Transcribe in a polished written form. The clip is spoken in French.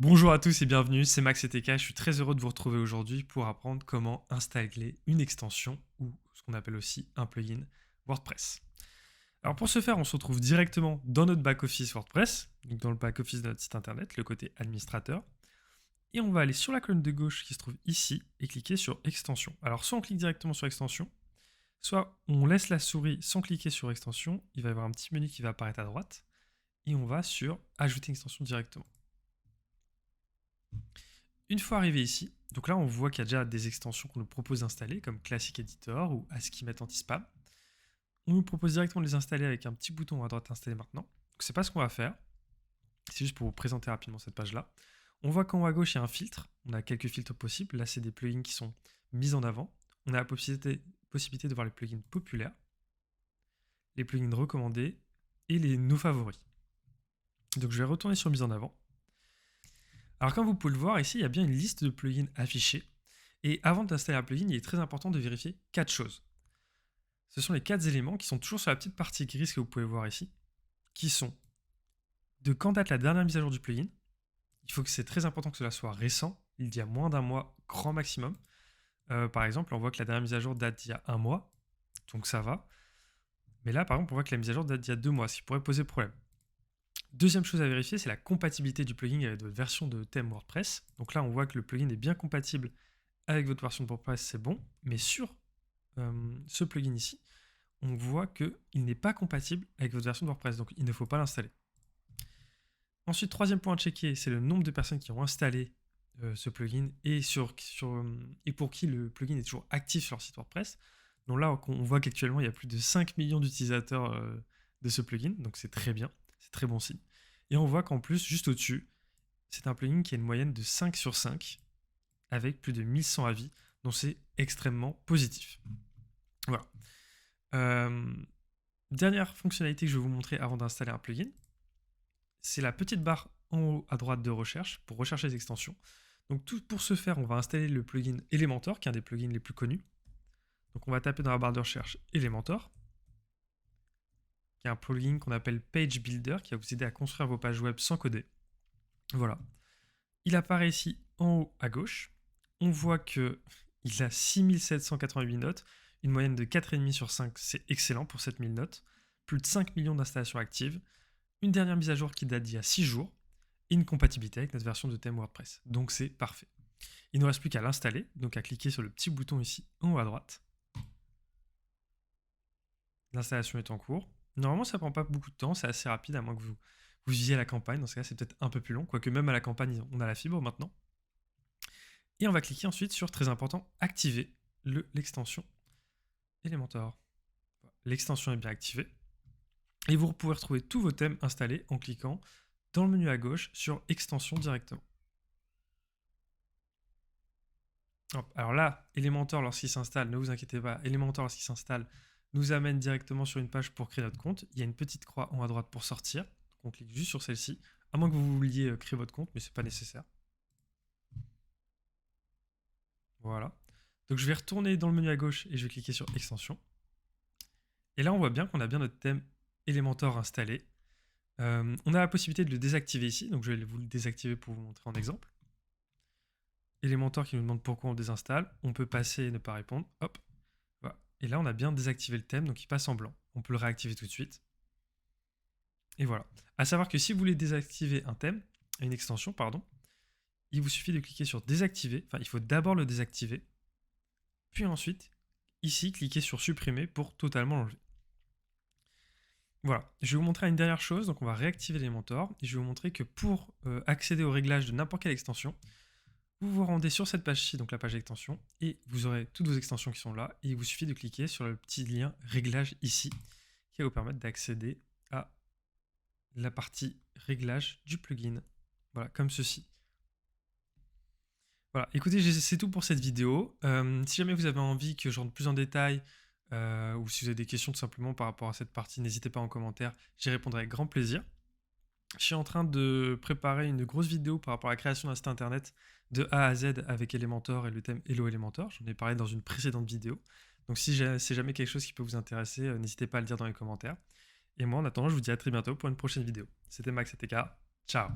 Bonjour à tous et bienvenue, c'est Max et TK, je suis très heureux de vous retrouver aujourd'hui pour apprendre comment installer une extension ou ce qu'on appelle aussi un plugin WordPress. Alors pour ce faire, on se retrouve directement dans notre back-office WordPress, donc dans le back-office de notre site internet, le côté administrateur, et on va aller sur la colonne de gauche qui se trouve ici et cliquer sur extension. Alors soit on clique directement sur extension, soit on laisse la souris sans cliquer sur extension, il va y avoir un petit menu qui va apparaître à droite, et on va sur ajouter une extension directement. Une fois arrivé ici, donc là on voit qu'il y a déjà des extensions qu'on nous propose d'installer comme Classic Editor ou Askimet Anti-Spam. On nous propose directement de les installer avec un petit bouton à droite installer maintenant. Donc c'est pas ce qu'on va faire, c'est juste pour vous présenter rapidement cette page là. On voit qu'en haut à gauche il y a un filtre, on a quelques filtres possibles, là c'est des plugins qui sont mis en avant. On a la possibilité de voir les plugins populaires, les plugins recommandés et nos favoris. Donc je vais retourner sur mise en avant. Alors comme vous pouvez le voir ici, il y a bien une liste de plugins affichée. Et avant d'installer un plugin, il est très important de vérifier 4 choses. Ce sont les 4 éléments qui sont toujours sur la petite partie grise que vous pouvez voir ici, qui sont de quand date la dernière mise à jour du plugin. Il faut que c'est très important que cela soit récent, il y a moins d'un mois, grand maximum. Par exemple, on voit que la dernière mise à jour date d'il y a un mois, donc ça va. Mais là, par exemple, on voit que la mise à jour date d'il y a 2 mois, ce qui pourrait poser problème. Deuxième chose à vérifier, c'est la compatibilité du plugin avec votre version de thème WordPress. Donc là, on voit que le plugin est bien compatible avec votre version de WordPress, c'est bon. Mais sur ce plugin ici, on voit qu'il n'est pas compatible avec votre version de WordPress, donc il ne faut pas l'installer. Ensuite, troisième point à checker, c'est le nombre de personnes qui ont installé ce plugin et pour qui le plugin est toujours actif sur leur site WordPress. Donc là, on voit qu'actuellement, il y a plus de 5 millions d'utilisateurs de ce plugin, donc c'est très bien, c'est très bon signe. Et on voit qu'en plus, juste au-dessus, c'est un plugin qui a une moyenne de 5 sur 5, avec plus de 1100 avis, donc c'est extrêmement positif. Voilà. Dernière fonctionnalité que je vais vous montrer avant d'installer un plugin, c'est la petite barre en haut à droite de recherche pour rechercher les extensions. Donc pour ce faire, on va installer le plugin Elementor, qui est un des plugins les plus connus. Donc on va taper dans la barre de recherche Elementor, qui est un plugin qu'on appelle Page Builder, qui va vous aider à construire vos pages web sans coder. Voilà. Il apparaît ici en haut à gauche. On voit qu'il a 6788 notes, une moyenne de 4,5 sur 5, c'est excellent pour 7000 notes. Plus de 5 millions d'installations actives, une dernière mise à jour qui date d'il y a 6 jours, et une compatibilité avec notre version de thème WordPress. Donc c'est parfait. Il ne nous reste plus qu'à l'installer, donc à cliquer sur le petit bouton ici en haut à droite. L'installation est en cours. Normalement, ça ne prend pas beaucoup de temps, c'est assez rapide, à moins que vous visiez à la campagne. Dans ce cas, c'est peut-être un peu plus long, quoique même à la campagne, on a la fibre maintenant. Et on va cliquer ensuite sur, très important, activer l'extension Elementor. L'extension est bien activée. Et vous pouvez retrouver tous vos thèmes installés en cliquant dans le menu à gauche sur extension directement. Alors là, Elementor, lorsqu'il s'installe, ne vous inquiétez pas, Elementor, lorsqu'il s'installe, nous amène directement sur une page pour créer notre compte. Il y a une petite croix en haut à droite pour sortir. Donc on clique juste sur celle-ci, à moins que vous vouliez créer votre compte, mais ce n'est pas nécessaire. Voilà. Donc je vais retourner dans le menu à gauche et je vais cliquer sur extension. Et là, on voit bien qu'on a bien notre thème Elementor installé. On a la possibilité de le désactiver ici, donc je vais vous le désactiver pour vous montrer en exemple. Elementor qui nous demande pourquoi on le désinstalle. On peut passer et ne pas répondre. Hop. Voilà. Et là, on a bien désactivé le thème, donc il passe en blanc. On peut le réactiver tout de suite. Et voilà. À savoir que si vous voulez désactiver un thème, une extension, pardon, il vous suffit de cliquer sur désactiver. Enfin, il faut d'abord le désactiver. Puis ensuite, ici, cliquer sur supprimer pour totalement l'enlever. Voilà, je vais vous montrer une dernière chose, donc on va réactiver Elementor, et je vais vous montrer que pour accéder aux réglages de n'importe quelle extension, vous vous rendez sur cette page-ci, donc la page extension, et vous aurez toutes vos extensions qui sont là, et il vous suffit de cliquer sur le petit lien réglage ici, qui va vous permettre d'accéder à la partie réglage du plugin. Voilà, comme ceci. Voilà, écoutez, c'est tout pour cette vidéo. Si jamais vous avez envie que je rentre plus en détail, ou si vous avez des questions tout simplement par rapport à cette partie, n'hésitez pas en commentaire, j'y répondrai avec grand plaisir. Je suis en train de préparer une grosse vidéo par rapport à la création d'un site internet de A à Z avec Elementor et le thème Hello Elementor. J'en ai parlé dans une précédente vidéo. Donc si c'est jamais quelque chose qui peut vous intéresser, n'hésitez pas à le dire dans les commentaires. Et moi en attendant, je vous dis à très bientôt pour une prochaine vidéo. C'était Max et TK. Ciao.